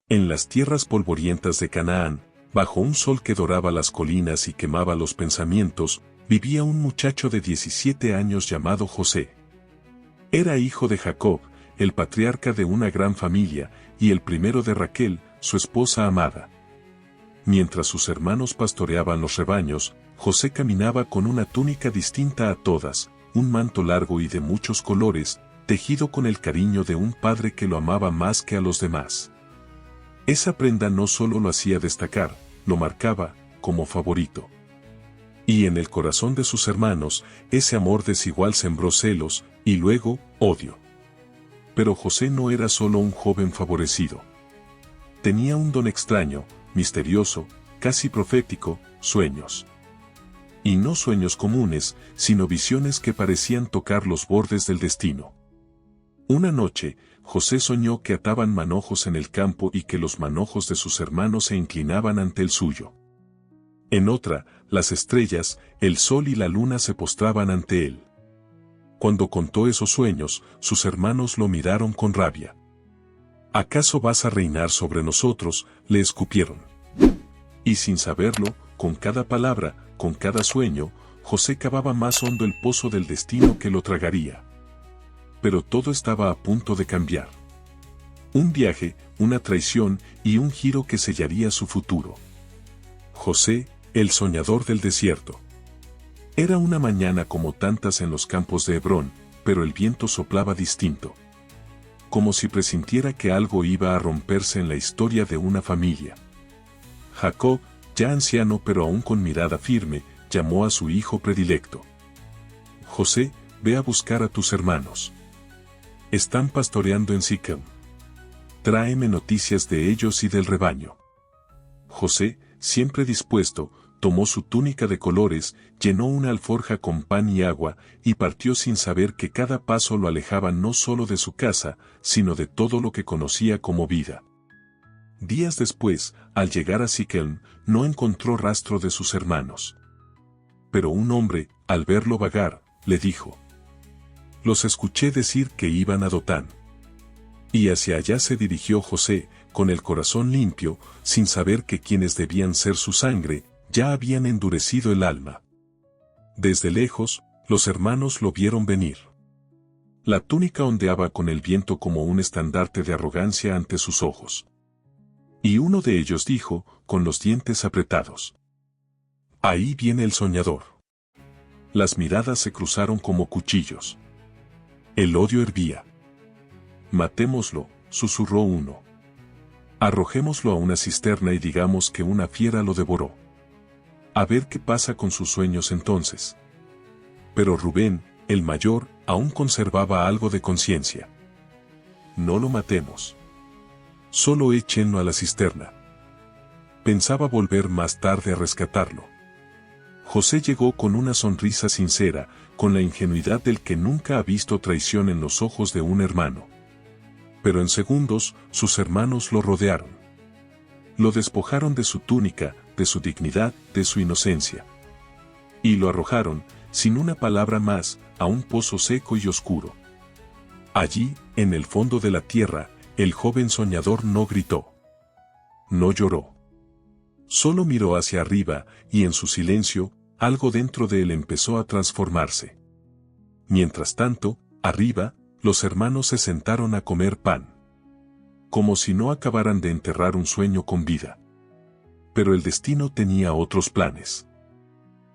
En las tierras polvorientas de Canaán, bajo un sol que doraba las colinas y quemaba los pensamientos, vivía un muchacho de 17 años llamado José. Era hijo de Jacob, el patriarca de una gran familia, y el primero de Raquel, su esposa amada. Mientras sus hermanos pastoreaban los rebaños, José caminaba con una túnica distinta a todas, un manto largo y de muchos colores, tejido con el cariño de un padre que lo amaba más que a los demás. Esa prenda no solo lo hacía destacar, lo marcaba como favorito. Y en el corazón de sus hermanos, ese amor desigual sembró celos, y luego, odio. Pero José no era solo un joven favorecido. Tenía un don extraño, misterioso, casi profético, sueños. Y no sueños comunes, sino visiones que parecían tocar los bordes del destino. Una noche, José soñó que ataban manojos en el campo y que los manojos de sus hermanos se inclinaban ante el suyo. En otra, las estrellas, el sol y la luna se postraban ante él. Cuando contó esos sueños, sus hermanos lo miraron con rabia. ¿Acaso vas a reinar sobre nosotros?, le escupieron. Y sin saberlo, con cada palabra, con cada sueño, José cavaba más hondo el pozo del destino que lo tragaría. Pero todo estaba a punto de cambiar. Un viaje, una traición y un giro que sellaría su futuro. José, el soñador del desierto. Era una mañana como tantas en los campos de Hebrón, pero el viento soplaba distinto. Como si presintiera que algo iba a romperse en la historia de una familia. Jacob, ya anciano pero aún con mirada firme, llamó a su hijo predilecto. José, ve a buscar a tus hermanos. Están pastoreando en Siquem. Tráeme noticias de ellos y del rebaño. José, siempre dispuesto, tomó su túnica de colores, llenó una alforja con pan y agua, y partió sin saber que cada paso lo alejaba no solo de su casa, sino de todo lo que conocía como vida. Días después, al llegar a Siquem, no encontró rastro de sus hermanos. Pero un hombre, al verlo vagar, le dijo: los escuché decir que iban a Dotán. Y hacia allá se dirigió José, con el corazón limpio, sin saber que quienes debían ser su sangre, ya habían endurecido el alma. Desde lejos, los hermanos lo vieron venir. La túnica ondeaba con el viento como un estandarte de arrogancia ante sus ojos. Y uno de ellos dijo, con los dientes apretados: ahí viene el soñador. Las miradas se cruzaron como cuchillos. El odio hervía. Matémoslo, susurró uno. Arrojémoslo a una cisterna y digamos que una fiera lo devoró. A ver qué pasa con sus sueños entonces. Pero Rubén, el mayor, aún conservaba algo de conciencia. No lo matemos. Solo échenlo a la cisterna. Pensaba volver más tarde a rescatarlo. José llegó con una sonrisa sincera, con la ingenuidad del que nunca ha visto traición en los ojos de un hermano. Pero en segundos, sus hermanos lo rodearon. Lo despojaron de su túnica, de su dignidad, de su inocencia. Y lo arrojaron, sin una palabra más, a un pozo seco y oscuro. Allí, en el fondo de la tierra, el joven soñador no gritó. No lloró. Solo miró hacia arriba, y en su silencio, algo dentro de él empezó a transformarse. Mientras tanto, arriba, los hermanos se sentaron a comer pan. Como si no acabaran de enterrar un sueño con vida. Pero el destino tenía otros planes.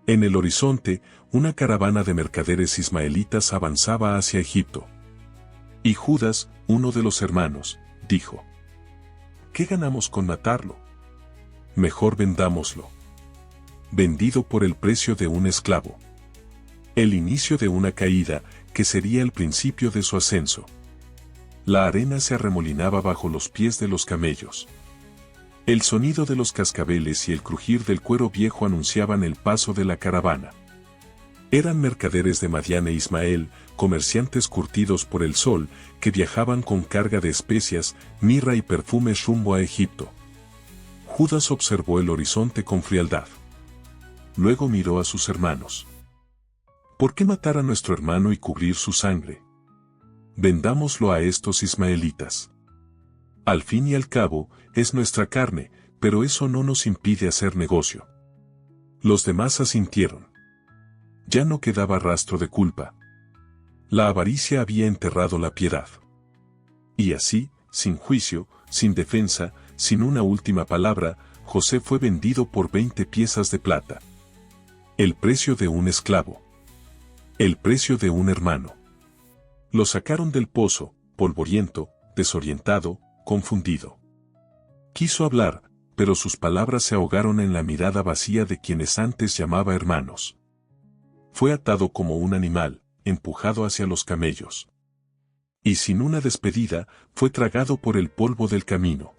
En el horizonte, una caravana de mercaderes ismaelitas avanzaba hacia Egipto. Y Judas, uno de los hermanos, dijo: ¿qué ganamos con matarlo? Mejor vendámoslo. Vendido por el precio de un esclavo. El inicio de una caída, que sería el principio de su ascenso. La arena se arremolinaba bajo los pies de los camellos. El sonido de los cascabeles y el crujir del cuero viejo anunciaban el paso de la caravana. Eran mercaderes de Madián e Ismael, comerciantes curtidos por el sol, que viajaban con carga de especias, mirra y perfumes rumbo a Egipto. Judas observó el horizonte con frialdad. Luego miró a sus hermanos. ¿Por qué matar a nuestro hermano y cubrir su sangre? Vendámoslo a estos ismaelitas. Al fin y al cabo, es nuestra carne, pero eso no nos impide hacer negocio. Los demás asintieron. Ya no quedaba rastro de culpa. La avaricia había enterrado la piedad. Y así, sin juicio, sin defensa, sin una última palabra, José fue vendido por 20 piezas de plata. El precio de un esclavo. El precio de un hermano. Lo sacaron del pozo, polvoriento, desorientado, confundido. Quiso hablar, pero sus palabras se ahogaron en la mirada vacía de quienes antes llamaba hermanos. Fue atado como un animal, empujado hacia los camellos. Y sin una despedida, fue tragado por el polvo del camino.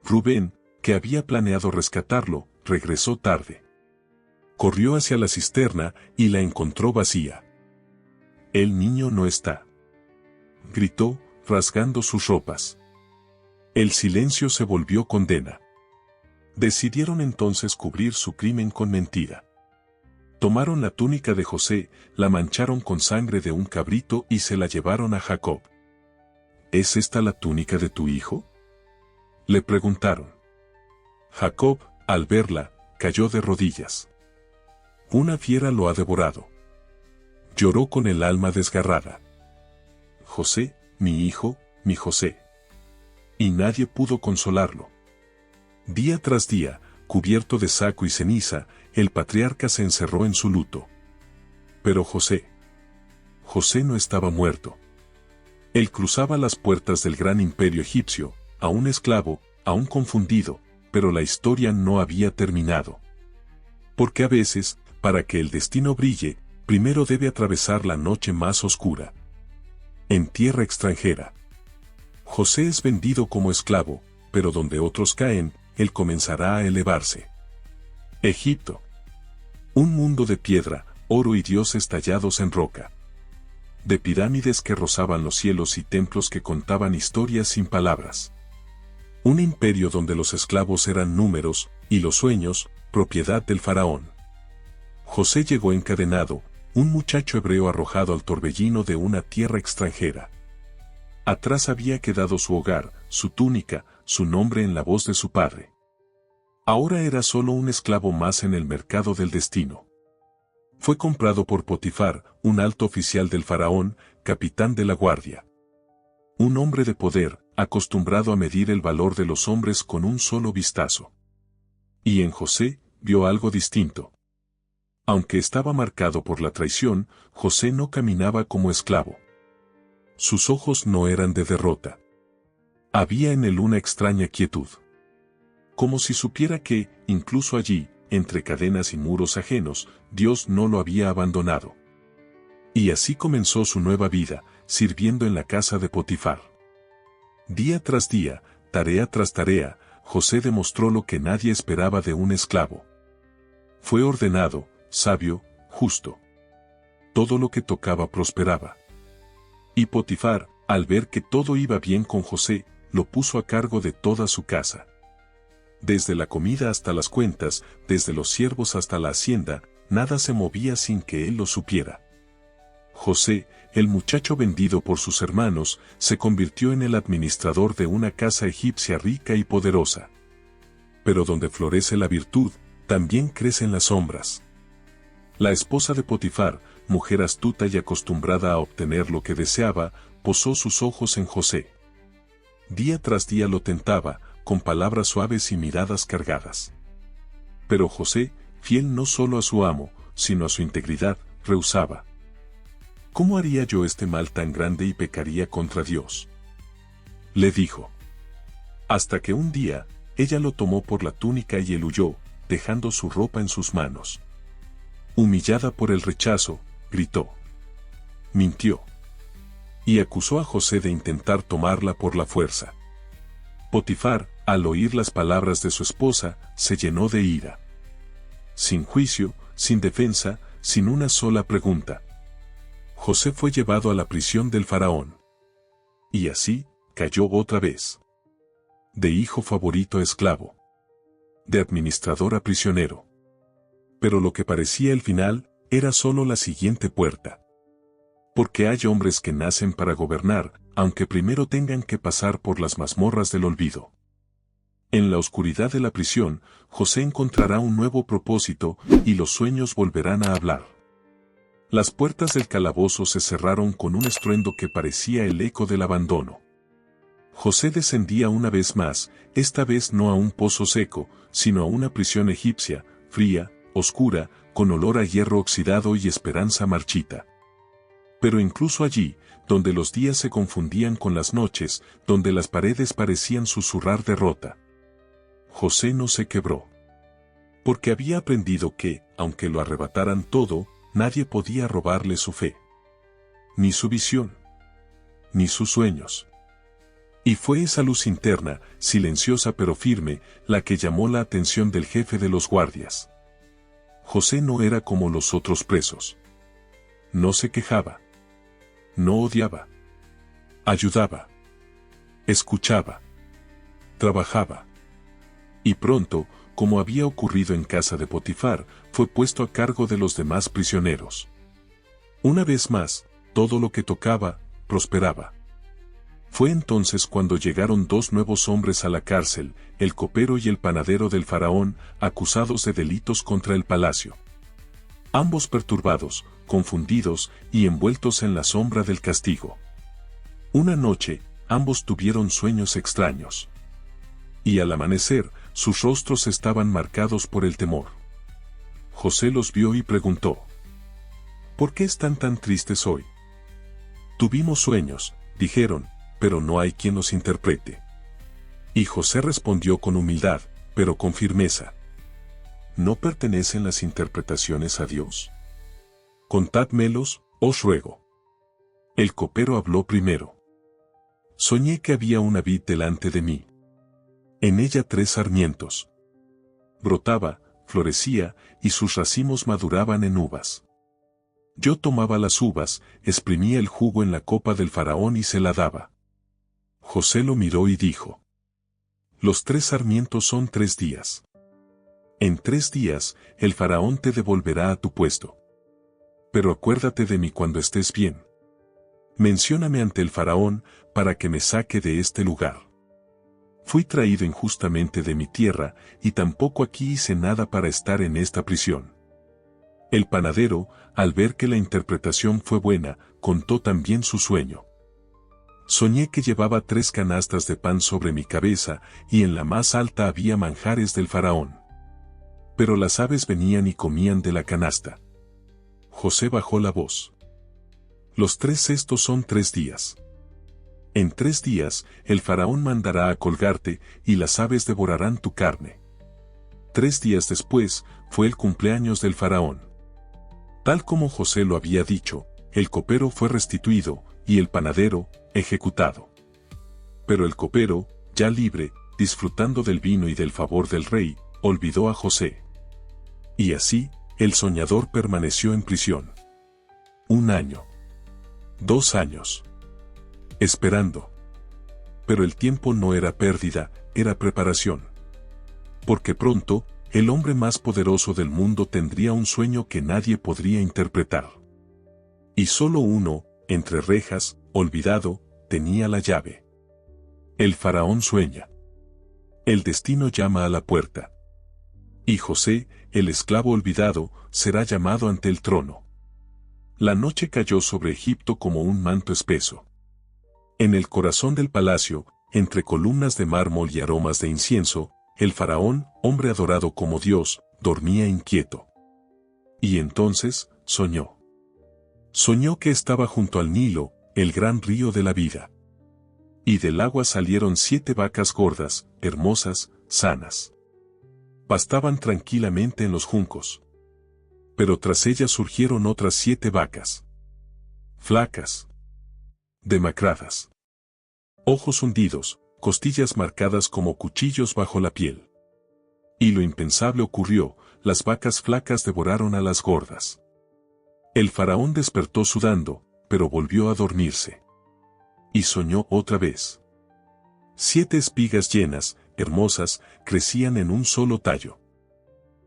Rubén, que había planeado rescatarlo, regresó tarde. Corrió hacia la cisterna y la encontró vacía. «El niño no está», gritó, rasgando sus ropas. El silencio se volvió condena. Decidieron entonces cubrir su crimen con mentira. Tomaron la túnica de José, la mancharon con sangre de un cabrito y se la llevaron a Jacob. ¿Es esta la túnica de tu hijo?, le preguntaron. Jacob, al verla, cayó de rodillas. Una fiera lo ha devorado. Lloró con el alma desgarrada. José, mi hijo, mi José. Y nadie pudo consolarlo. Día tras día, cubierto de saco y ceniza, el patriarca se encerró en su luto. Pero José no estaba muerto. Él cruzaba las puertas del gran imperio egipcio, aún esclavo, aún confundido, pero la historia no había terminado. Porque a veces, para que el destino brille, primero debe atravesar la noche más oscura. En tierra extranjera. José es vendido como esclavo, pero donde otros caen, él comenzará a elevarse. Egipto. Un mundo de piedra, oro y dioses tallados en roca. De pirámides que rozaban los cielos y templos que contaban historias sin palabras. Un imperio donde los esclavos eran números, y los sueños, propiedad del faraón. José llegó encadenado, un muchacho hebreo arrojado al torbellino de una tierra extranjera. Atrás había quedado su hogar, su túnica, su nombre en la voz de su padre. Ahora era solo un esclavo más en el mercado del destino. Fue comprado por Potifar, un alto oficial del faraón, capitán de la guardia. Un hombre de poder, acostumbrado a medir el valor de los hombres con un solo vistazo. Y en José, vio algo distinto. Aunque estaba marcado por la traición, José no caminaba como esclavo. Sus ojos no eran de derrota. Había en él una extraña quietud. Como si supiera que, incluso allí, entre cadenas y muros ajenos, Dios no lo había abandonado. Y así comenzó su nueva vida, sirviendo en la casa de Potifar. Día tras día, tarea tras tarea, José demostró lo que nadie esperaba de un esclavo. Fue ordenado, sabio, justo. Todo lo que tocaba prosperaba. Y Potifar, al ver que todo iba bien con José, lo puso a cargo de toda su casa. Desde la comida hasta las cuentas, desde los siervos hasta la hacienda, nada se movía sin que él lo supiera. José, el muchacho vendido por sus hermanos, se convirtió en el administrador de una casa egipcia rica y poderosa. Pero donde florece la virtud, también crecen las sombras. La esposa de Potifar, mujer astuta y acostumbrada a obtener lo que deseaba, posó sus ojos en José. Día tras día lo tentaba, con palabras suaves y miradas cargadas. Pero José, fiel no solo a su amo, sino a su integridad, rehusaba. ¿Cómo haría yo este mal tan grande y pecaría contra Dios?, le dijo. Hasta que un día, ella lo tomó por la túnica y él huyó, dejando su ropa en sus manos. Humillada por el rechazo, gritó. Mintió. Y acusó a José de intentar tomarla por la fuerza. Potifar, al oír las palabras de su esposa, se llenó de ira. Sin juicio, sin defensa, sin una sola pregunta, José fue llevado a la prisión del faraón. Y así, cayó otra vez. De hijo favorito a esclavo. De administrador a prisionero. Pero lo que parecía el final, era solo la siguiente puerta. Porque hay hombres que nacen para gobernar, aunque primero tengan que pasar por las mazmorras del olvido. En la oscuridad de la prisión, José encontrará un nuevo propósito, y los sueños volverán a hablar. Las puertas del calabozo se cerraron con un estruendo que parecía el eco del abandono. José descendía una vez más, esta vez no a un pozo seco, sino a una prisión egipcia, fría, oscura, con olor a hierro oxidado y esperanza marchita. Pero incluso allí, donde los días se confundían con las noches, donde las paredes parecían susurrar derrota, José no se quebró. Porque había aprendido que, aunque lo arrebataran todo, nadie podía robarle su fe. Ni su visión. Ni sus sueños. Y fue esa luz interna, silenciosa pero firme, la que llamó la atención del jefe de los guardias. José no era como los otros presos. No se quejaba. No odiaba. Ayudaba. Escuchaba. Trabajaba. Y pronto, como había ocurrido en casa de Potifar, fue puesto a cargo de los demás prisioneros. Una vez más, todo lo que tocaba, prosperaba. Fue entonces cuando llegaron dos nuevos hombres a la cárcel, el copero y el panadero del faraón, acusados de delitos contra el palacio. Ambos perturbados, confundidos y envueltos en la sombra del castigo. Una noche, ambos tuvieron sueños extraños. Y al amanecer, sus rostros estaban marcados por el temor. José los vio y preguntó: ¿por qué están tan tristes hoy? Tuvimos sueños, dijeron, pero no hay quien los interprete. Y José respondió con humildad, pero con firmeza: ¿no pertenecen las interpretaciones a Dios? Contádmelos, os ruego. El copero habló primero. Soñé que había una vid delante de mí. En ella 3 sarmientos. Brotaba, florecía, y sus racimos maduraban en uvas. Yo tomaba las uvas, exprimía el jugo en la copa del faraón y se la daba. José lo miró y dijo: los 3 sarmientos son 3 días. En 3 días, el faraón te devolverá a tu puesto. Pero acuérdate de mí cuando estés bien. Mencióname ante el faraón, para que me saque de este lugar. Fui traído injustamente de mi tierra, y tampoco aquí hice nada para estar en esta prisión. El panadero, al ver que la interpretación fue buena, contó también su sueño. Soñé que llevaba 3 canastas de pan sobre mi cabeza, y en la más alta había manjares del faraón. Pero las aves venían y comían de la canasta. José bajó la voz. Los 3 cestos son 3 días. En 3 días, el faraón mandará a colgarte, y las aves devorarán tu carne. 3 días después, fue el cumpleaños del faraón. Tal como José lo había dicho, el copero fue restituido, y el panadero, ejecutado. Pero el copero, ya libre, disfrutando del vino y del favor del rey, olvidó a José. Y así, el soñador permaneció en prisión. 1 año. 2 años. Esperando. Pero el tiempo no era pérdida, era preparación. Porque pronto, el hombre más poderoso del mundo tendría un sueño que nadie podría interpretar. Y solo uno, entre rejas, olvidado, tenía la llave. El faraón sueña. El destino llama a la puerta. Y José, el esclavo olvidado, será llamado ante el trono. La noche cayó sobre Egipto como un manto espeso. En el corazón del palacio, entre columnas de mármol y aromas de incienso, el faraón, hombre adorado como Dios, dormía inquieto. Y entonces, soñó. Soñó que estaba junto al Nilo, el gran río de la vida. Y del agua salieron 7 vacas gordas, hermosas, sanas. Pastaban tranquilamente en los juncos. Pero tras ellas surgieron otras 7 vacas. Flacas. Demacradas. Ojos hundidos, costillas marcadas como cuchillos bajo la piel. Y lo impensable ocurrió, las vacas flacas devoraron a las gordas. El faraón despertó sudando, pero volvió a dormirse. Y soñó otra vez. 7 espigas llenas, hermosas, crecían en un solo tallo.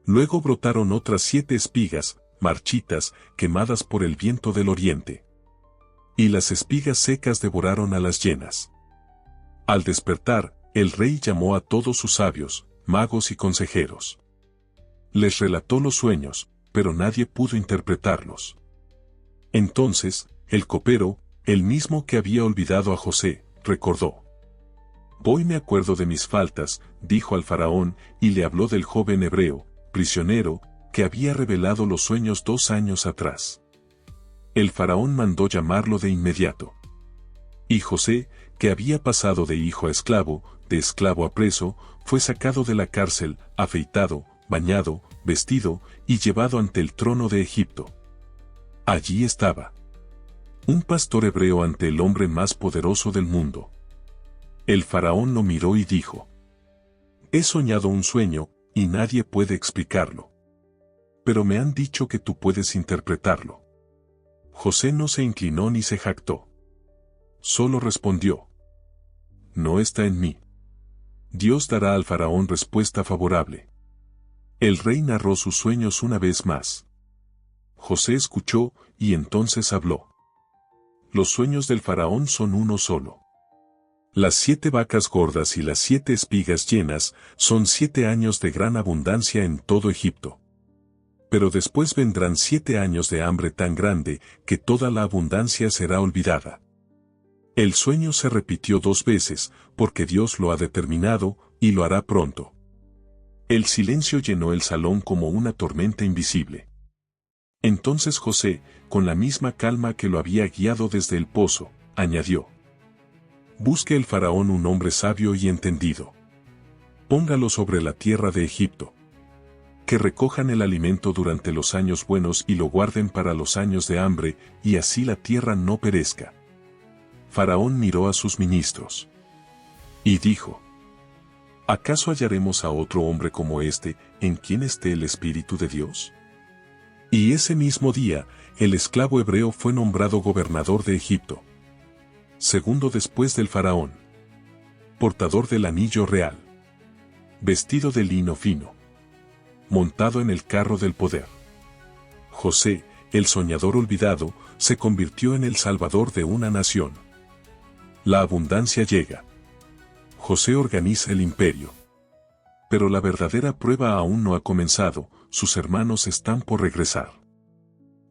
Luego brotaron otras 7 espigas, marchitas, quemadas por el viento del oriente. y las espigas secas devoraron a las llenas. Al despertar, el rey llamó a todos sus sabios, magos y consejeros. Les relató los sueños, pero nadie pudo interpretarlos. Entonces, el copero, el mismo que había olvidado a José, recordó. Hoy me acuerdo de mis faltas, dijo al faraón, y le habló del joven hebreo, prisionero, que había revelado los sueños 2 años atrás. El faraón mandó llamarlo de inmediato. Y José, que había pasado de hijo a esclavo, de esclavo a preso, fue sacado de la cárcel, afeitado, bañado, vestido, y llevado ante el trono de Egipto. Allí estaba. Un pastor hebreo ante el hombre más poderoso del mundo. El faraón lo miró y dijo: He soñado un sueño, y nadie puede explicarlo. Pero me han dicho que tú puedes interpretarlo. José no se inclinó ni se jactó. Solo respondió: No está en mí. Dios dará al faraón respuesta favorable. El rey narró sus sueños una vez más. José escuchó, y entonces habló. Los sueños del faraón son uno solo. Las 7 vacas gordas y las 7 espigas llenas son 7 años de gran abundancia en todo Egipto. Pero después vendrán 7 años de hambre tan grande que toda la abundancia será olvidada. El sueño se repitió 2 veces, porque Dios lo ha determinado, y lo hará pronto. El silencio llenó el salón como una tormenta invisible. Entonces José, con la misma calma que lo había guiado desde el pozo, añadió: Busque el faraón un hombre sabio y entendido. Póngalo sobre la tierra de Egipto. Que recojan el alimento durante los años buenos y lo guarden para los años de hambre, y así la tierra no perezca. Faraón miró a sus ministros. Y dijo: ¿Acaso hallaremos a otro hombre como este, en quien esté el Espíritu de Dios? Y ese mismo día, el esclavo hebreo fue nombrado gobernador de Egipto. Segundo después del faraón. Portador del anillo real. Vestido de lino fino. Montado en el carro del poder. José, el soñador olvidado, se convirtió en el salvador de una nación. La abundancia llega. José organiza el imperio. Pero la verdadera prueba aún no ha comenzado, sus hermanos están por regresar.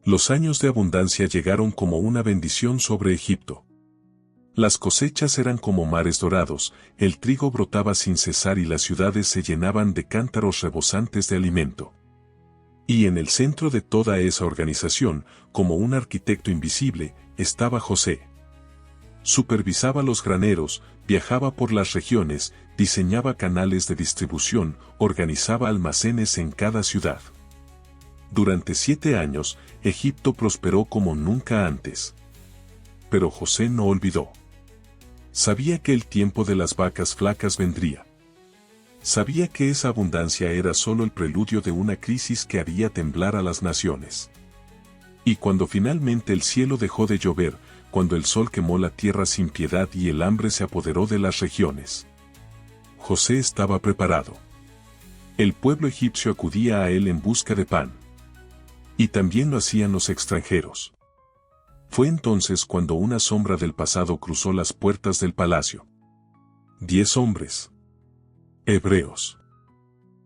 Los años de abundancia llegaron como una bendición sobre Egipto. Las cosechas eran como mares dorados, el trigo brotaba sin cesar y las ciudades se llenaban de cántaros rebosantes de alimento. Y en el centro de toda esa organización, como un arquitecto invisible, estaba José. Supervisaba los graneros, viajaba por las regiones, diseñaba canales de distribución, organizaba almacenes en cada ciudad. Durante 7 años, Egipto prosperó como nunca antes. Pero José no olvidó. Sabía que el tiempo de las vacas flacas vendría. Sabía que esa abundancia era solo el preludio de una crisis que haría temblar a las naciones. Y cuando finalmente el cielo dejó de llover, cuando el sol quemó la tierra sin piedad y el hambre se apoderó de las regiones, José estaba preparado. El pueblo egipcio acudía a él en busca de pan. Y también lo hacían los extranjeros. Fue entonces cuando una sombra del pasado cruzó las puertas del palacio. 10 hombres. Hebreos.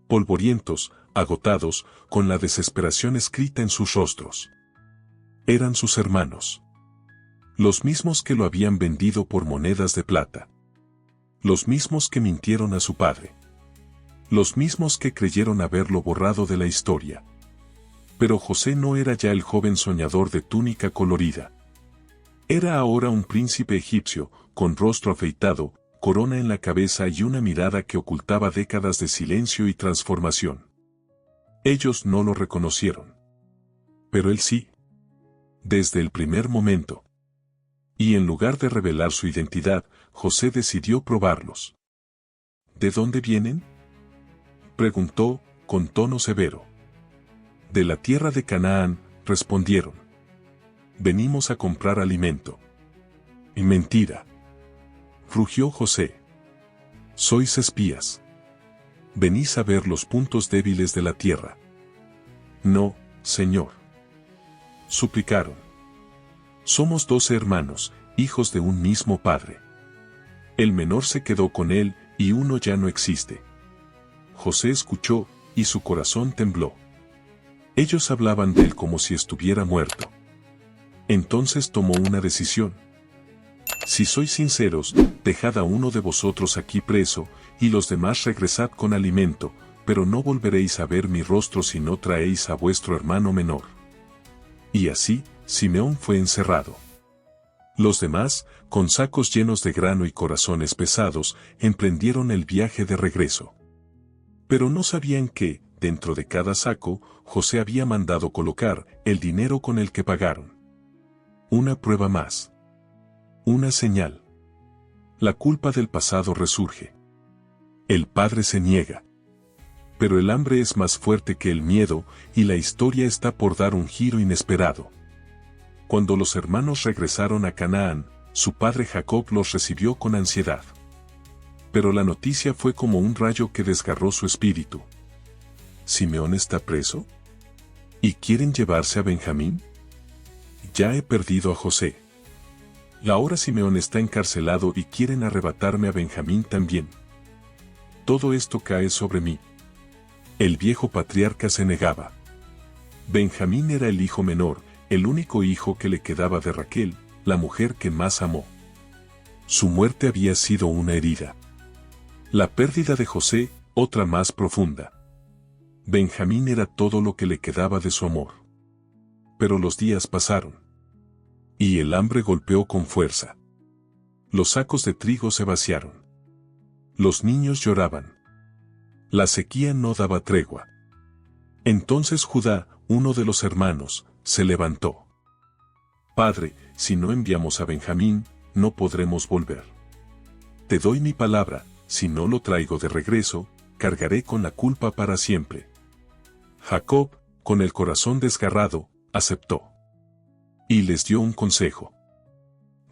Polvorientos, agotados, con la desesperación escrita en sus rostros. Eran sus hermanos. Los mismos que lo habían vendido por monedas de plata. Los mismos que mintieron a su padre. Los mismos que creyeron haberlo borrado de la historia. Pero José no era ya el joven soñador de túnica colorida. Era ahora un príncipe egipcio, con rostro afeitado, corona en la cabeza y una mirada que ocultaba décadas de silencio y transformación. Ellos no lo reconocieron. Pero él sí. Desde el primer momento. Y en lugar de revelar su identidad, José decidió probarlos. ¿De dónde vienen?, preguntó, con tono severo. De la tierra de Canaán, respondieron. Venimos a comprar alimento. Y mentira. Rugió José. Sois espías. Venís a ver los puntos débiles de la tierra. No, señor. Suplicaron. Somos 12 hermanos, hijos de un mismo padre. El menor se quedó con él, y uno ya no existe. José escuchó, y su corazón tembló. Ellos hablaban de él como si estuviera muerto. Entonces tomó una decisión. Si sois sinceros, dejad a uno de vosotros aquí preso, y los demás regresad con alimento, pero no volveréis a ver mi rostro si no traéis a vuestro hermano menor. Y así, Simeón fue encerrado. Los demás, con sacos llenos de grano y corazones pesados, emprendieron el viaje de regreso. Pero no sabían que, dentro de cada saco, José había mandado colocar el dinero con el que pagaron. Una prueba más. Una señal. La culpa del pasado resurge. El padre se niega. Pero el hambre es más fuerte que el miedo, y la historia está por dar un giro inesperado. Cuando los hermanos regresaron a Canaán, su padre Jacob los recibió con ansiedad. Pero la noticia fue como un rayo que desgarró su espíritu. ¿Simeón está preso? ¿Y quieren llevarse a Benjamín? Ya he perdido a José. Ahora Simeón está encarcelado y quieren arrebatarme a Benjamín también. Todo esto cae sobre mí. El viejo patriarca se negaba. Benjamín era el hijo menor, el único hijo que le quedaba de Raquel, la mujer que más amó. Su muerte había sido una herida. La pérdida de José, otra más profunda. Benjamín era todo lo que le quedaba de su amor. Pero los días pasaron. Y el hambre golpeó con fuerza. Los sacos de trigo se vaciaron. Los niños lloraban. La sequía no daba tregua. Entonces Judá, uno de los hermanos, se levantó. Padre, si no enviamos a Benjamín, no podremos volver. Te doy mi palabra, si no lo traigo de regreso, cargaré con la culpa para siempre. Jacob, con el corazón desgarrado, aceptó. Y les dio un consejo.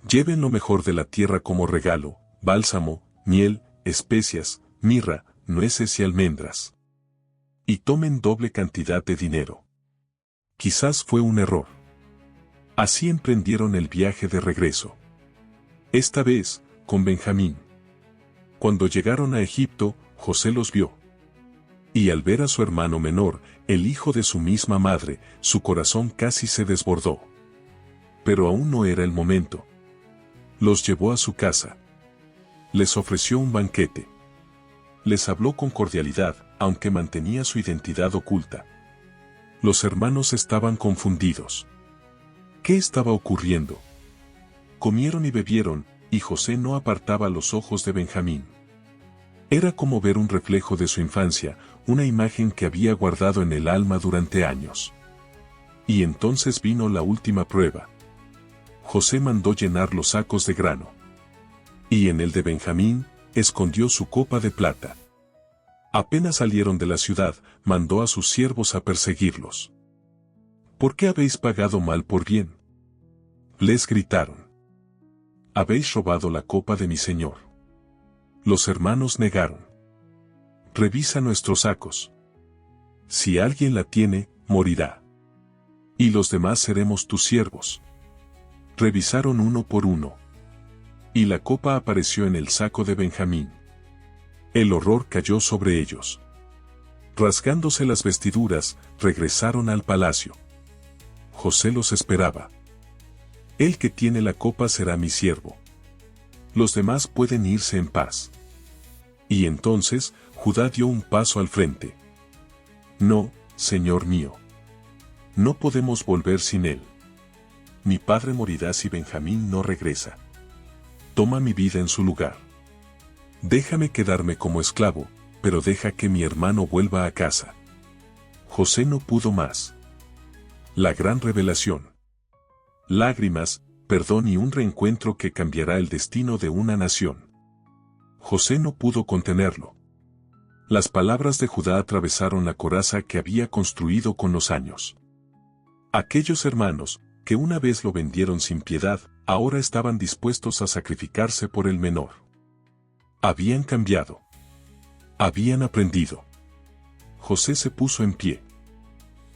Lleven lo mejor de la tierra como regalo, bálsamo, miel, especias, mirra, nueces y almendras. Y tomen doble cantidad de dinero. Quizás fue un error. Así emprendieron el viaje de regreso. Esta vez, con Benjamín. Cuando llegaron a Egipto, José los vio. Y al ver a su hermano menor, el hijo de su misma madre, su corazón casi se desbordó. Pero aún no era el momento. Los llevó a su casa. Les ofreció un banquete. Les habló con cordialidad, aunque mantenía su identidad oculta. Los hermanos estaban confundidos. ¿Qué estaba ocurriendo? Comieron y bebieron, y José no apartaba los ojos de Benjamín. Era como ver un reflejo de su infancia, una imagen que había guardado en el alma durante años. Y entonces vino la última prueba. José mandó llenar los sacos de grano. Y en el de Benjamín, escondió su copa de plata. Apenas salieron de la ciudad, mandó a sus siervos a perseguirlos. ¿Por qué habéis pagado mal por bien? Les gritaron. Habéis robado la copa de mi señor. Los hermanos negaron. Revisa nuestros sacos. Si alguien la tiene, morirá. Y los demás seremos tus siervos. Revisaron uno por uno. Y la copa apareció en el saco de Benjamín. El horror cayó sobre ellos. Rasgándose las vestiduras, regresaron al palacio. José los esperaba. El que tiene la copa será mi siervo. Los demás pueden irse en paz. Y entonces, Judá dio un paso al frente. No, señor mío. No podemos volver sin él. Mi padre morirá si Benjamín no regresa. Toma mi vida en su lugar. Déjame quedarme como esclavo, pero deja que mi hermano vuelva a casa. José no pudo más. La gran revelación. Lágrimas, perdón y un reencuentro que cambiará el destino de una nación. José no pudo contenerlo. Las palabras de Judá atravesaron la coraza que había construido con los años. Aquellos hermanos, que una vez lo vendieron sin piedad, ahora estaban dispuestos a sacrificarse por el menor. Habían cambiado. Habían aprendido. José se puso en pie.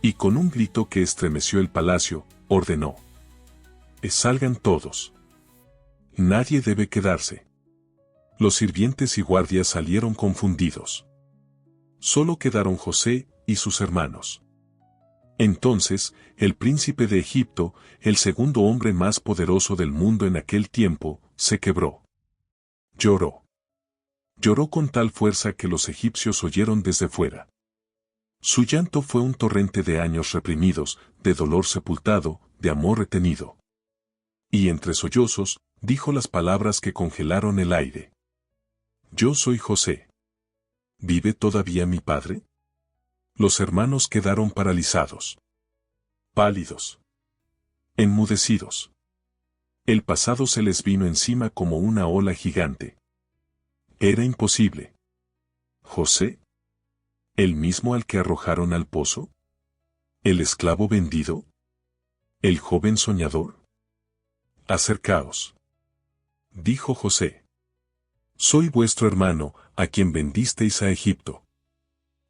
Y con un grito que estremeció el palacio, ordenó. Salgan todos. Nadie debe quedarse. Los sirvientes y guardias salieron confundidos. Solo quedaron José y sus hermanos. Entonces, el príncipe de Egipto, el segundo hombre más poderoso del mundo en aquel tiempo, se quebró. Lloró. Lloró con tal fuerza que los egipcios oyeron desde fuera. Su llanto fue un torrente de años reprimidos, de dolor sepultado, de amor retenido. Y entre sollozos, dijo las palabras que congelaron el aire. Yo soy José. ¿Vive todavía mi padre? Los hermanos quedaron paralizados. Pálidos. Enmudecidos. El pasado se les vino encima como una ola gigante. Era imposible. ¿José? ¿El mismo al que arrojaron al pozo? ¿El esclavo vendido? ¿El joven soñador? Acercaos. Dijo José. Soy vuestro hermano, a quien vendisteis a Egipto.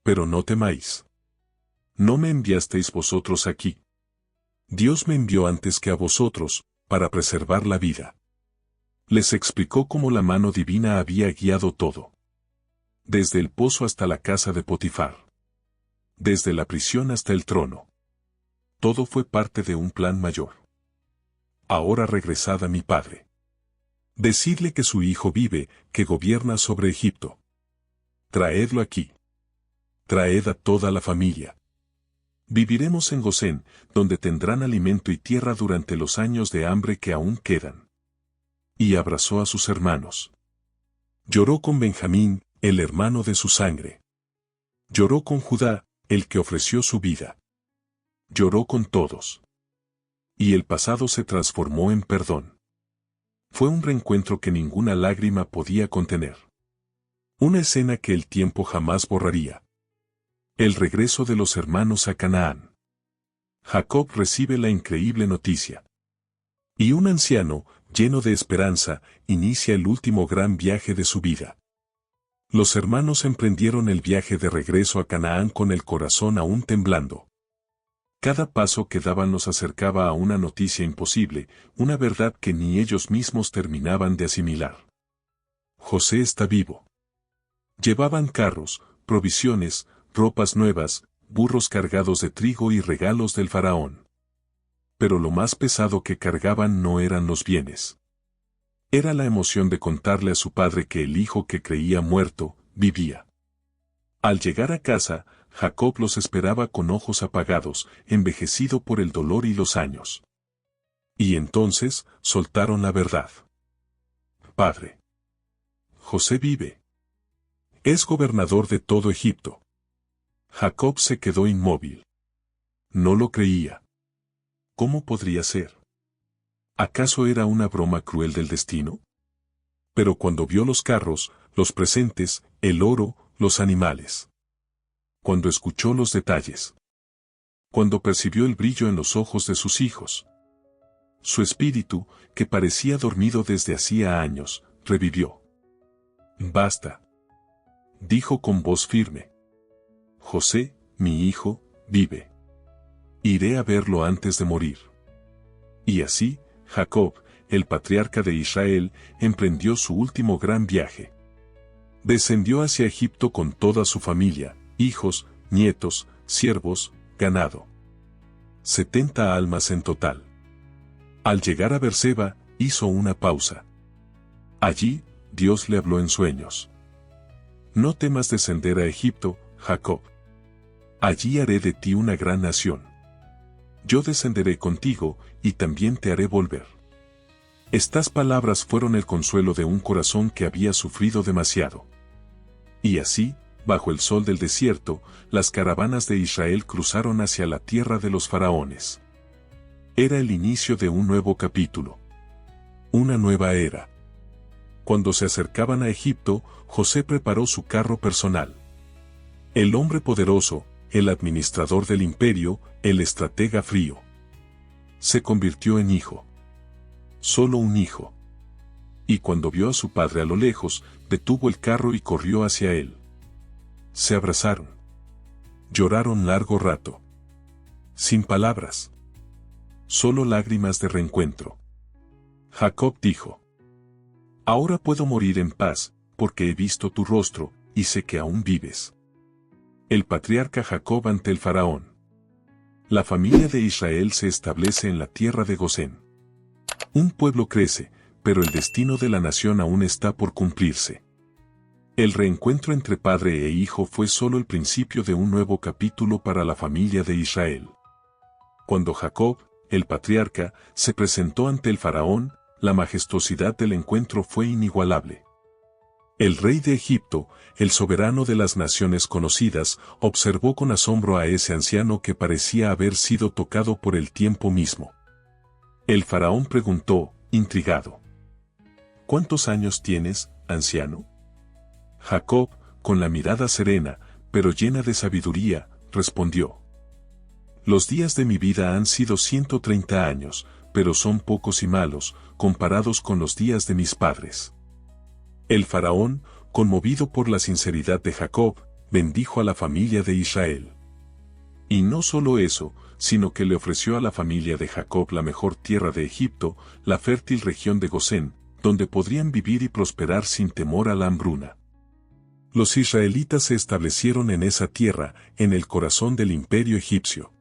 Pero no temáis. No me enviasteis vosotros aquí. Dios me envió antes que a vosotros, para preservar la vida. Les explicó cómo la mano divina había guiado todo. Desde el pozo hasta la casa de Potifar. Desde la prisión hasta el trono. Todo fue parte de un plan mayor. Ahora regresad a mi padre. Decidle que su hijo vive, que gobierna sobre Egipto. Traedlo aquí. Traed a toda la familia. Viviremos en Gosén, donde tendrán alimento y tierra durante los años de hambre que aún quedan. Y abrazó a sus hermanos. Lloró con Benjamín, el hermano de su sangre. Lloró con Judá, el que ofreció su vida. Lloró con todos. Y el pasado se transformó en perdón. Fue un reencuentro que ninguna lágrima podía contener. Una escena que el tiempo jamás borraría. El regreso de los hermanos a Canaán. Jacob recibe la increíble noticia. Y un anciano, lleno de esperanza, inicia el último gran viaje de su vida. Los hermanos emprendieron el viaje de regreso a Canaán con el corazón aún temblando. Cada paso que daban los acercaba a una noticia imposible, una verdad que ni ellos mismos terminaban de asimilar. José está vivo. Llevaban carros, provisiones, ropas nuevas, burros cargados de trigo y regalos del faraón. Pero lo más pesado que cargaban no eran los bienes. Era la emoción de contarle a su padre que el hijo que creía muerto, vivía. Al llegar a casa, Jacob los esperaba con ojos apagados, envejecido por el dolor y los años. Y entonces, soltaron la verdad. Padre. José vive. Es gobernador de todo Egipto. Jacob se quedó inmóvil. No lo creía. ¿Cómo podría ser? ¿Acaso era una broma cruel del destino? Pero cuando vio los carros, los presentes, el oro, los animales. Cuando escuchó los detalles. Cuando percibió el brillo en los ojos de sus hijos. Su espíritu, que parecía dormido desde hacía años, revivió. Basta. Dijo con voz firme. José, mi hijo, vive. Iré a verlo antes de morir. Y así, Jacob, el patriarca de Israel, emprendió su último gran viaje. Descendió hacia Egipto con toda su familia, hijos, nietos, siervos, ganado. 70 almas en total. Al llegar a Berseba, hizo una pausa. Allí, Dios le habló en sueños. No temas descender a Egipto, Jacob. Allí haré de ti una gran nación. Yo descenderé contigo, y también te haré volver. Estas palabras fueron el consuelo de un corazón que había sufrido demasiado. Y así, bajo el sol del desierto, las caravanas de Israel cruzaron hacia la tierra de los faraones. Era el inicio de un nuevo capítulo. Una nueva era. Cuando se acercaban a Egipto, José preparó su carro personal. El hombre poderoso, el administrador del imperio, el estratega frío. Se convirtió en hijo. Solo un hijo. Y cuando vio a su padre a lo lejos, detuvo el carro y corrió hacia él. Se abrazaron. Lloraron largo rato. Sin palabras. Solo lágrimas de reencuentro. Jacob dijo: Ahora puedo morir en paz, porque he visto tu rostro, y sé que aún vives. El patriarca Jacob ante el faraón. La familia de Israel se establece en la tierra de Gosén. Un pueblo crece, pero el destino de la nación aún está por cumplirse. El reencuentro entre padre e hijo fue solo el principio de un nuevo capítulo para la familia de Israel. Cuando Jacob, el patriarca, se presentó ante el faraón, la majestuosidad del encuentro fue inigualable. El rey de Egipto, el soberano de las naciones conocidas, observó con asombro a ese anciano que parecía haber sido tocado por el tiempo mismo. El faraón preguntó, intrigado: ¿Cuántos años tienes, anciano? Jacob, con la mirada serena, pero llena de sabiduría, respondió: Los días de mi vida han sido 130 años, pero son pocos y malos, comparados con los días de mis padres. El faraón, conmovido por la sinceridad de Jacob, bendijo a la familia de Israel. Y no solo eso, sino que le ofreció a la familia de Jacob la mejor tierra de Egipto, la fértil región de Gosén, donde podrían vivir y prosperar sin temor a la hambruna. Los israelitas se establecieron en esa tierra, en el corazón del imperio egipcio.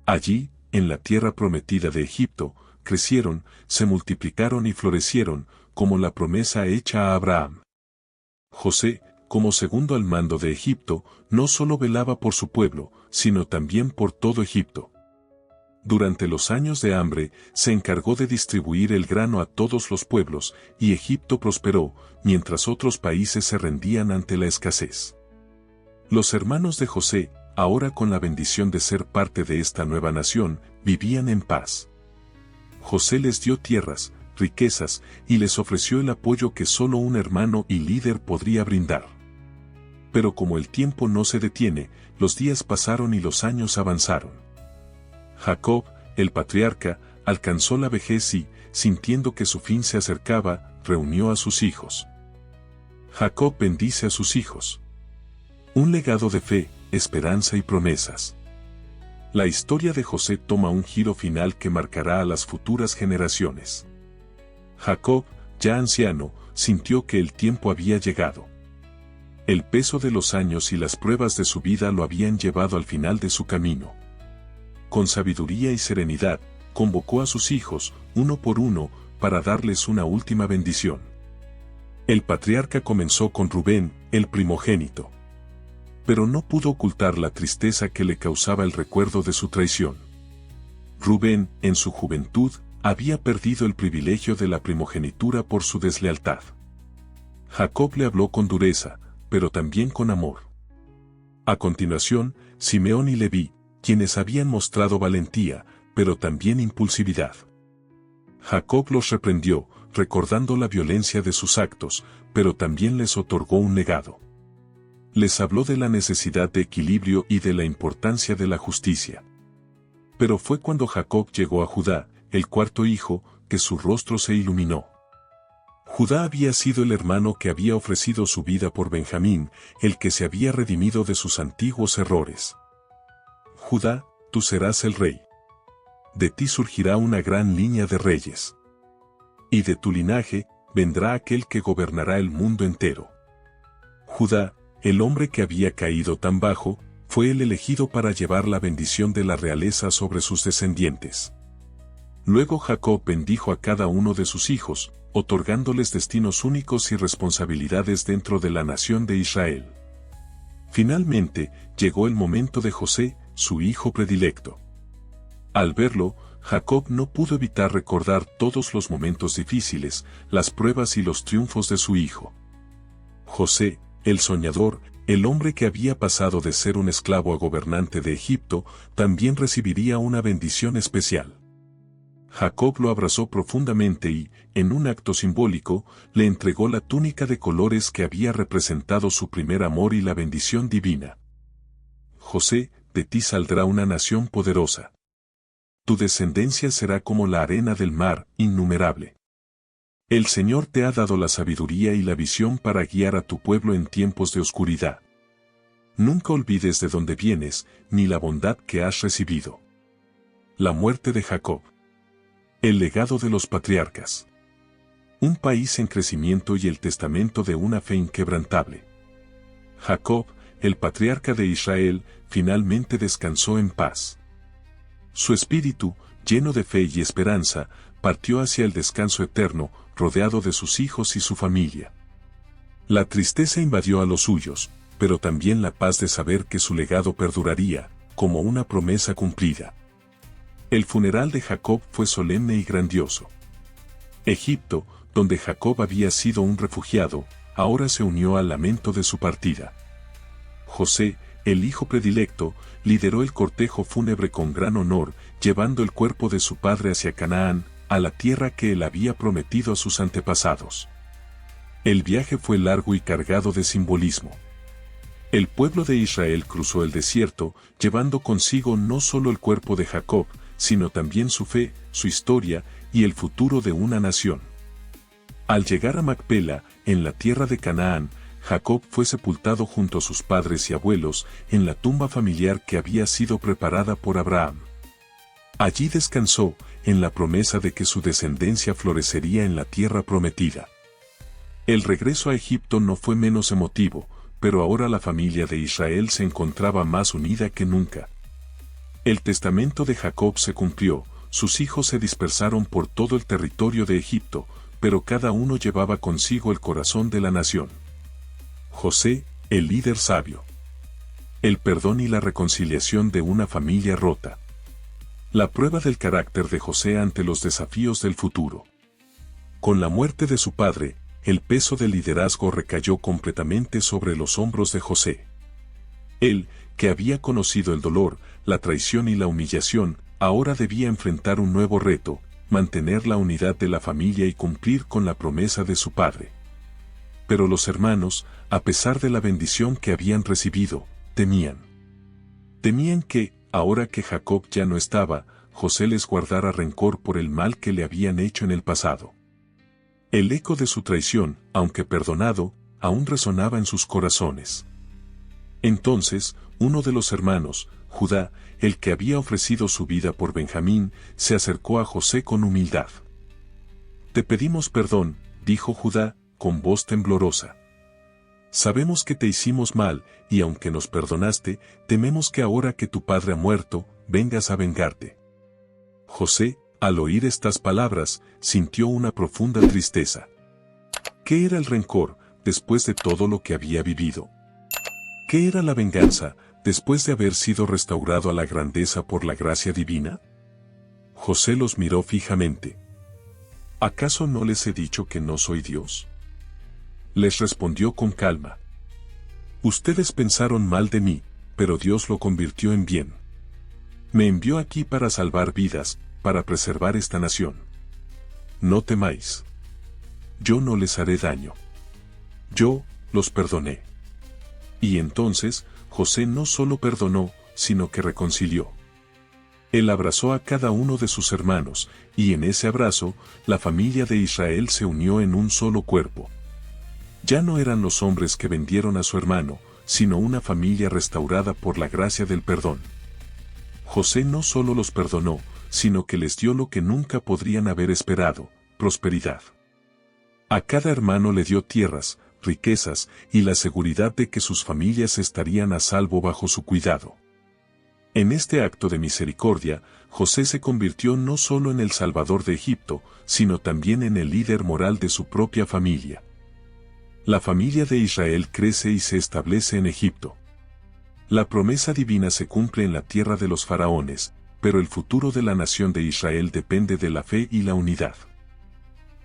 Allí, en la tierra prometida de Egipto, crecieron, se multiplicaron y florecieron, como la promesa hecha a Abraham. José, como segundo al mando de Egipto, no solo velaba por su pueblo, sino también por todo Egipto. Durante los años de hambre, se encargó de distribuir el grano a todos los pueblos, y Egipto prosperó, mientras otros países se rendían ante la escasez. Los hermanos de José, ahora con la bendición de ser parte de esta nueva nación, vivían en paz. José les dio tierras, riquezas, y les ofreció el apoyo que solo un hermano y líder podría brindar. Pero como el tiempo no se detiene, los días pasaron y los años avanzaron. Jacob, el patriarca, alcanzó la vejez y, sintiendo que su fin se acercaba, reunió a sus hijos. Jacob bendice a sus hijos. Un legado de fe, esperanza y promesas. La historia de José toma un giro final que marcará a las futuras generaciones. Jacob, ya anciano, sintió que el tiempo había llegado. El peso de los años y las pruebas de su vida lo habían llevado al final de su camino. Con sabiduría y serenidad, convocó a sus hijos, uno por uno, para darles una última bendición. El patriarca comenzó con Rubén, el primogénito. Pero no pudo ocultar la tristeza que le causaba el recuerdo de su traición. Rubén, en su juventud, había perdido el privilegio de la primogenitura por su deslealtad. Jacob le habló con dureza, pero también con amor. A continuación, Simeón y Leví, quienes habían mostrado valentía, pero también impulsividad. Jacob los reprendió, recordando la violencia de sus actos, pero también les otorgó un legado. Les habló de la necesidad de equilibrio y de la importancia de la justicia. Pero fue cuando Jacob llegó a Judá, el cuarto hijo, que su rostro se iluminó. Judá había sido el hermano que había ofrecido su vida por Benjamín, el que se había redimido de sus antiguos errores. Judá, tú serás el rey. De ti surgirá una gran línea de reyes. Y de tu linaje, vendrá aquel que gobernará el mundo entero. Judá, el hombre que había caído tan bajo, fue el elegido para llevar la bendición de la realeza sobre sus descendientes. Luego Jacob bendijo a cada uno de sus hijos, otorgándoles destinos únicos y responsabilidades dentro de la nación de Israel. Finalmente, llegó el momento de José, su hijo predilecto. Al verlo, Jacob no pudo evitar recordar todos los momentos difíciles, las pruebas y los triunfos de su hijo. José, el soñador, el hombre que había pasado de ser un esclavo a gobernante de Egipto, también recibiría una bendición especial. Jacob lo abrazó profundamente y, en un acto simbólico, le entregó la túnica de colores que había representado su primer amor y la bendición divina. José, de ti saldrá una nación poderosa. Tu descendencia será como la arena del mar, innumerable. El Señor te ha dado la sabiduría y la visión para guiar a tu pueblo en tiempos de oscuridad. Nunca olvides de dónde vienes, ni la bondad que has recibido. La muerte de Jacob. El legado de los patriarcas. Un país en crecimiento y el testamento de una fe inquebrantable. Jacob, el patriarca de Israel, finalmente descansó en paz. Su espíritu, lleno de fe y esperanza, partió hacia el descanso eterno, rodeado de sus hijos y su familia. La tristeza invadió a los suyos, pero también la paz de saber que su legado perduraría, como una promesa cumplida. El funeral de Jacob fue solemne y grandioso. Egipto, donde Jacob había sido un refugiado, ahora se unió al lamento de su partida. José, el hijo predilecto, lideró el cortejo fúnebre con gran honor, llevando el cuerpo de su padre hacia Canaán, a la tierra que él había prometido a sus antepasados. El viaje fue largo y cargado de simbolismo. El pueblo de Israel cruzó el desierto, llevando consigo no solo el cuerpo de Jacob, sino también su fe, su historia y el futuro de una nación. Al llegar a Macpela, en la tierra de Canaán, Jacob fue sepultado junto a sus padres y abuelos en la tumba familiar que había sido preparada por Abraham. Allí descansó, en la promesa de que su descendencia florecería en la tierra prometida. El regreso a Egipto no fue menos emotivo, pero ahora la familia de Israel se encontraba más unida que nunca. El testamento de Jacob se cumplió, sus hijos se dispersaron por todo el territorio de Egipto, pero cada uno llevaba consigo el corazón de la nación. José, el líder sabio. El perdón y la reconciliación de una familia rota. La prueba del carácter de José ante los desafíos del futuro. Con la muerte de su padre, el peso del liderazgo recayó completamente sobre los hombros de José. Él, que había conocido el dolor, la traición y la humillación, ahora debía enfrentar un nuevo reto, mantener la unidad de la familia y cumplir con la promesa de su padre. Pero los hermanos, a pesar de la bendición que habían recibido, temían. Temían que, ahora que Jacob ya no estaba, José les guardara rencor por el mal que le habían hecho en el pasado. El eco de su traición, aunque perdonado, aún resonaba en sus corazones. Entonces, uno de los hermanos, Judá, el que había ofrecido su vida por Benjamín, se acercó a José con humildad. «Te pedimos perdón», dijo Judá, con voz temblorosa. «Sabemos que te hicimos mal, y aunque nos perdonaste, tememos que ahora que tu padre ha muerto, vengas a vengarte». José, al oír estas palabras, sintió una profunda tristeza. ¿Qué era el rencor, después de todo lo que había vivido? ¿Qué era la venganza, después de haber sido restaurado a la grandeza por la gracia divina? José los miró fijamente. ¿Acaso no les he dicho que no soy Dios? Les respondió con calma. Ustedes pensaron mal de mí, pero Dios lo convirtió en bien. Me envió aquí para salvar vidas, para preservar esta nación. No temáis. Yo no les haré daño. Yo los perdoné. Y entonces, José no solo perdonó, sino que reconcilió. Él abrazó a cada uno de sus hermanos, y en ese abrazo, la familia de Israel se unió en un solo cuerpo. Ya no eran los hombres que vendieron a su hermano, sino una familia restaurada por la gracia del perdón. José no solo los perdonó, sino que les dio lo que nunca podrían haber esperado, prosperidad. A cada hermano le dio tierras, riquezas y la seguridad de que sus familias estarían a salvo bajo su cuidado. En este acto de misericordia, José se convirtió no solo en el Salvador de Egipto, sino también en el líder moral de su propia familia. La familia de Israel crece y se establece en Egipto. La promesa divina se cumple en la tierra de los faraones, pero el futuro de la nación de Israel depende de la fe y la unidad.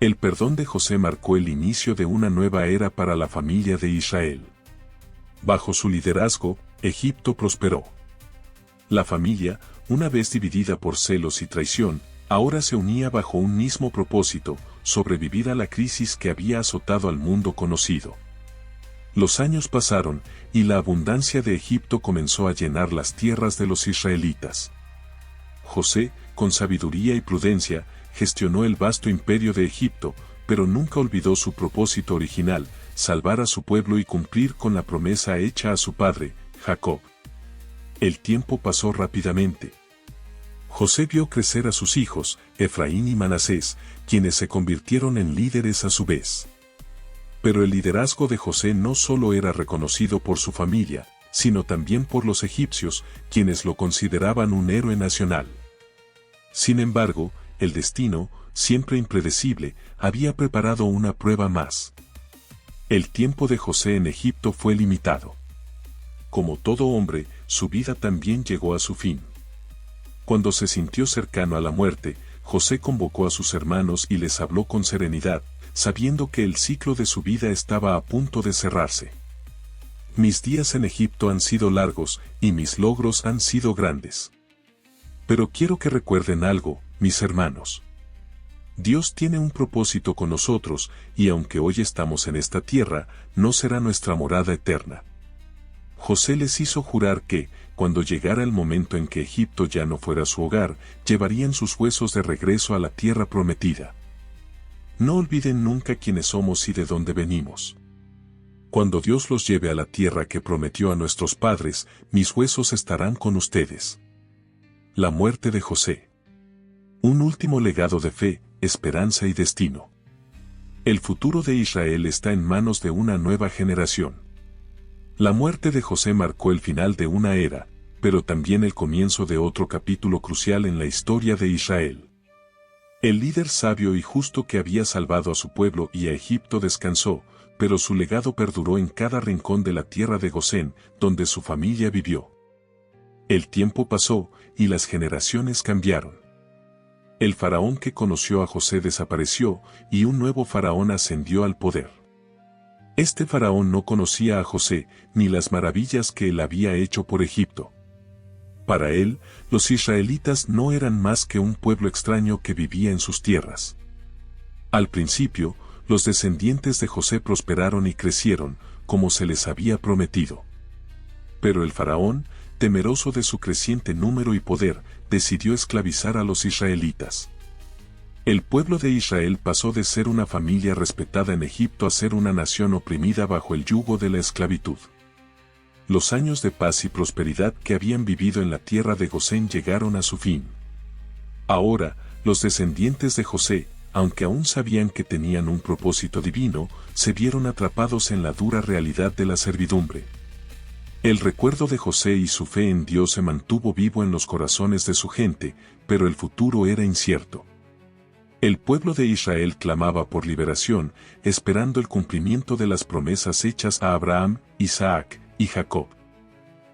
El perdón de José marcó el inicio de una nueva era para la familia de Israel. Bajo su liderazgo, Egipto prosperó. La familia, una vez dividida por celos y traición, ahora se unía bajo un mismo propósito, sobrevivir a la crisis que había azotado al mundo conocido. Los años pasaron, y la abundancia de Egipto comenzó a llenar las tierras de los israelitas. José, con sabiduría y prudencia, gestionó el vasto imperio de Egipto, pero nunca olvidó su propósito original, salvar a su pueblo y cumplir con la promesa hecha a su padre, Jacob. El tiempo pasó rápidamente. José vio crecer a sus hijos, Efraín y Manasés, quienes se convirtieron en líderes a su vez. Pero el liderazgo de José no solo era reconocido por su familia, sino también por los egipcios, quienes lo consideraban un héroe nacional. Sin embargo, el destino, siempre impredecible, había preparado una prueba más. El tiempo de José en Egipto fue limitado. Como todo hombre, su vida también llegó a su fin. Cuando se sintió cercano a la muerte, José convocó a sus hermanos y les habló con serenidad, sabiendo que el ciclo de su vida estaba a punto de cerrarse. Mis días en Egipto han sido largos y mis logros han sido grandes. Pero quiero que recuerden algo, mis hermanos. Dios tiene un propósito con nosotros, y aunque hoy estamos en esta tierra, no será nuestra morada eterna. José les hizo jurar que, cuando llegara el momento en que Egipto ya no fuera su hogar, llevarían sus huesos de regreso a la tierra prometida. No olviden nunca quiénes somos y de dónde venimos. Cuando Dios los lleve a la tierra que prometió a nuestros padres, mis huesos estarán con ustedes. La muerte de José. Un último legado de fe, esperanza y destino. El futuro de Israel está en manos de una nueva generación. La muerte de José marcó el final de una era, pero también el comienzo de otro capítulo crucial en la historia de Israel. El líder sabio y justo que había salvado a su pueblo y a Egipto descansó, pero su legado perduró en cada rincón de la tierra de Gosén, donde su familia vivió. El tiempo pasó, y las generaciones cambiaron. El faraón que conoció a José desapareció, y un nuevo faraón ascendió al poder. Este faraón no conocía a José, ni las maravillas que él había hecho por Egipto. Para él, los israelitas no eran más que un pueblo extraño que vivía en sus tierras. Al principio, los descendientes de José prosperaron y crecieron, como se les había prometido. Pero el faraón, temeroso de su creciente número y poder, decidió esclavizar a los israelitas. El pueblo de Israel pasó de ser una familia respetada en Egipto a ser una nación oprimida bajo el yugo de la esclavitud. Los años de paz y prosperidad que habían vivido en la tierra de Gosén llegaron a su fin. Ahora, los descendientes de José, aunque aún sabían que tenían un propósito divino, se vieron atrapados en la dura realidad de la servidumbre. El recuerdo de José y su fe en Dios se mantuvo vivo en los corazones de su gente, pero el futuro era incierto. El pueblo de Israel clamaba por liberación, esperando el cumplimiento de las promesas hechas a Abraham, Isaac y Jacob.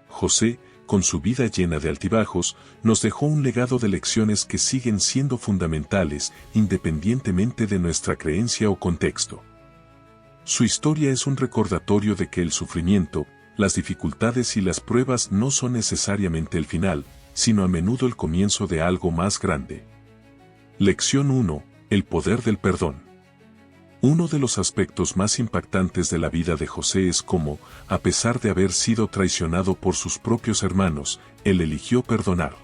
José, con su vida llena de altibajos, nos dejó un legado de lecciones que siguen siendo fundamentales, independientemente de nuestra creencia o contexto. Su historia es un recordatorio de que el sufrimiento, las dificultades y las pruebas no son necesariamente el final, sino a menudo el comienzo de algo más grande. Lección 1. El poder del perdón. Uno de los aspectos más impactantes de la vida de José es cómo, a pesar de haber sido traicionado por sus propios hermanos, él eligió perdonar.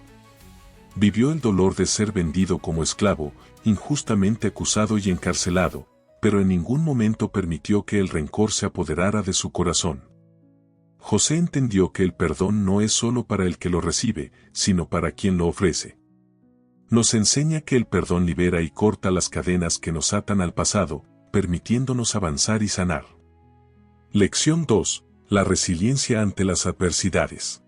Vivió el dolor de ser vendido como esclavo, injustamente acusado y encarcelado, pero en ningún momento permitió que el rencor se apoderara de su corazón. José entendió que el perdón no es solo para el que lo recibe, sino para quien lo ofrece. Nos enseña que el perdón libera y corta las cadenas que nos atan al pasado, permitiéndonos avanzar y sanar. Lección 2. La resiliencia ante las adversidades.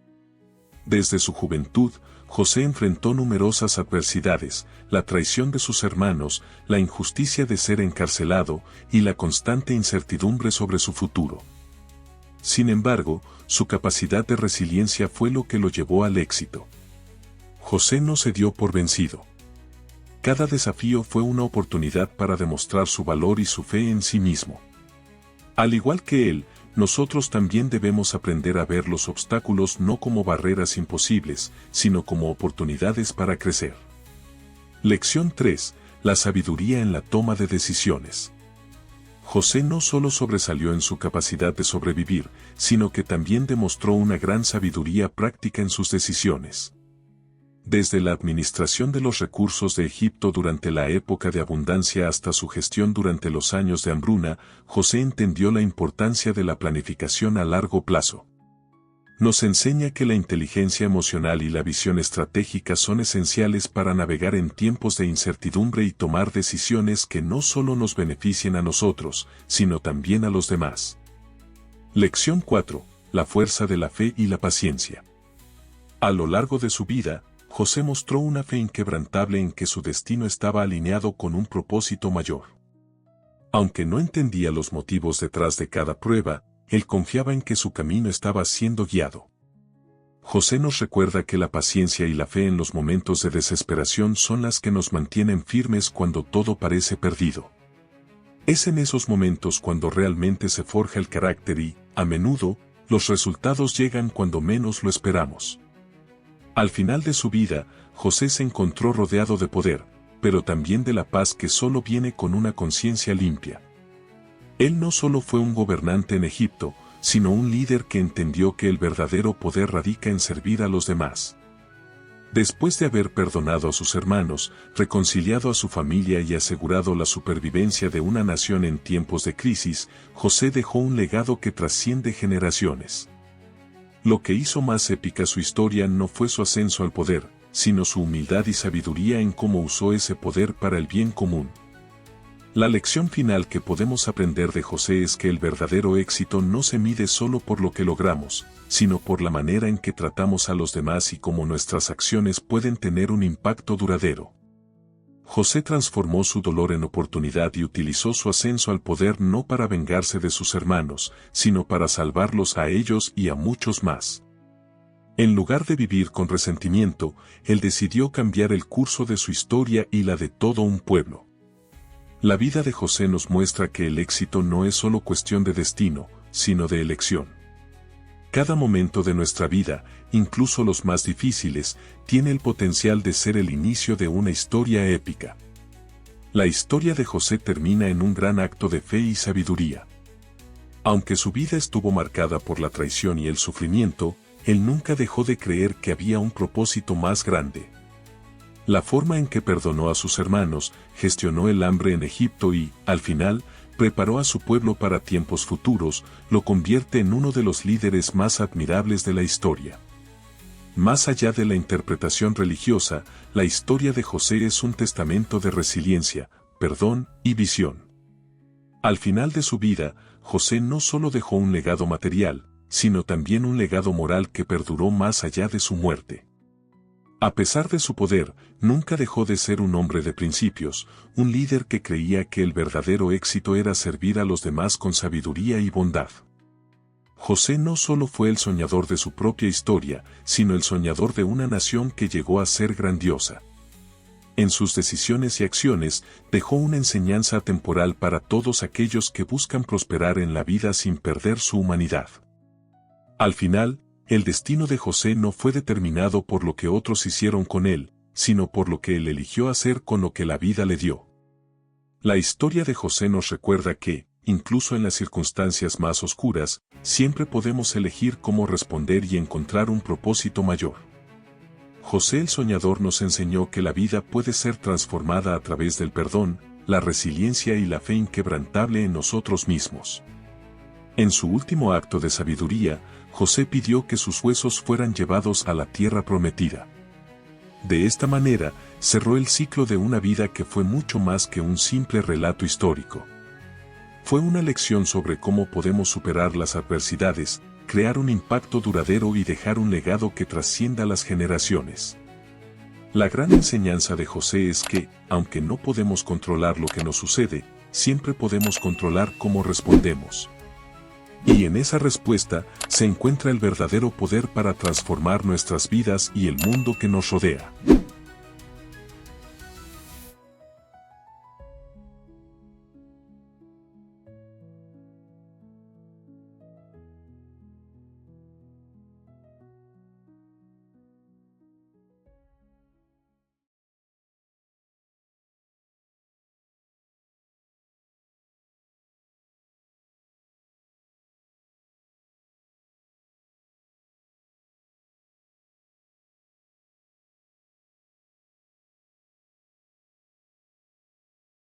Desde su juventud, José enfrentó numerosas adversidades, la traición de sus hermanos, la injusticia de ser encarcelado y la constante incertidumbre sobre su futuro. Sin embargo, su capacidad de resiliencia fue lo que lo llevó al éxito. José no se dio por vencido. Cada desafío fue una oportunidad para demostrar su valor y su fe en sí mismo. Al igual que él, nosotros también debemos aprender a ver los obstáculos no como barreras imposibles, sino como oportunidades para crecer. Lección 3. La sabiduría en la toma de decisiones. José no solo sobresalió en su capacidad de sobrevivir, sino que también demostró una gran sabiduría práctica en sus decisiones. Desde la administración de los recursos de Egipto durante la época de abundancia hasta su gestión durante los años de hambruna, José entendió la importancia de la planificación a largo plazo. nos enseña que la inteligencia emocional y la visión estratégica son esenciales para navegar en tiempos de incertidumbre y tomar decisiones que no solo nos beneficien a nosotros, sino también a los demás. Lección 4. La fuerza de la fe y la paciencia. A lo largo de su vida, José mostró una fe inquebrantable en que su destino estaba alineado con un propósito mayor. Aunque no entendía los motivos detrás de cada prueba, él confiaba en que su camino estaba siendo guiado. José nos recuerda que la paciencia y la fe en los momentos de desesperación son las que nos mantienen firmes cuando todo parece perdido. Es en esos momentos cuando realmente se forja el carácter y, a menudo, los resultados llegan cuando menos lo esperamos. Al final de su vida, José se encontró rodeado de poder, pero también de la paz que solo viene con una conciencia limpia. Él no solo fue un gobernante en Egipto, sino un líder que entendió que el verdadero poder radica en servir a los demás. Después de haber perdonado a sus hermanos, reconciliado a su familia y asegurado la supervivencia de una nación en tiempos de crisis, José dejó un legado que trasciende generaciones. Lo que hizo más épica su historia no fue su ascenso al poder, sino su humildad y sabiduría en cómo usó ese poder para el bien común. La lección final que podemos aprender de José es que el verdadero éxito no se mide solo por lo que logramos, sino por la manera en que tratamos a los demás y cómo nuestras acciones pueden tener un impacto duradero. José transformó su dolor en oportunidad y utilizó su ascenso al poder no para vengarse de sus hermanos, sino para salvarlos a ellos y a muchos más. En lugar de vivir con resentimiento, él decidió cambiar el curso de su historia y la de todo un pueblo. La vida de José nos muestra que el éxito no es solo cuestión de destino, sino de elección. Cada momento de nuestra vida, incluso los más difíciles, tiene el potencial de ser el inicio de una historia épica. La historia de José termina en un gran acto de fe y sabiduría. Aunque su vida estuvo marcada por la traición y el sufrimiento, él nunca dejó de creer que había un propósito más grande. La forma en que perdonó a sus hermanos, gestionó el hambre en Egipto y, al final, preparó a su pueblo para tiempos futuros, lo convierte en uno de los líderes más admirables de la historia. Más allá de la interpretación religiosa, la historia de José es un testamento de resiliencia, perdón y visión. Al final de su vida, José no solo dejó un legado material, sino también un legado moral que perduró más allá de su muerte. A pesar de su poder, nunca dejó de ser un hombre de principios, un líder que creía que el verdadero éxito era servir a los demás con sabiduría y bondad. José no solo fue el soñador de su propia historia, sino el soñador de una nación que llegó a ser grandiosa. En sus decisiones y acciones, dejó una enseñanza temporal para todos aquellos que buscan prosperar en la vida sin perder su humanidad. Al final, el destino de José no fue determinado por lo que otros hicieron con él, sino por lo que él eligió hacer con lo que la vida le dio. La historia de José nos recuerda que, incluso en las circunstancias más oscuras, siempre podemos elegir cómo responder y encontrar un propósito mayor. José el soñador nos enseñó que la vida puede ser transformada a través del perdón, la resiliencia y la fe inquebrantable en nosotros mismos. En su último acto de sabiduría, José pidió que sus huesos fueran llevados a la tierra prometida. De esta manera, cerró el ciclo de una vida que fue mucho más que un simple relato histórico. Fue una lección sobre cómo podemos superar las adversidades, crear un impacto duradero y dejar un legado que trascienda las generaciones. La gran enseñanza de José es que, aunque no podemos controlar lo que nos sucede, siempre podemos controlar cómo respondemos. Y en esa respuesta se encuentra el verdadero poder para transformar nuestras vidas y el mundo que nos rodea.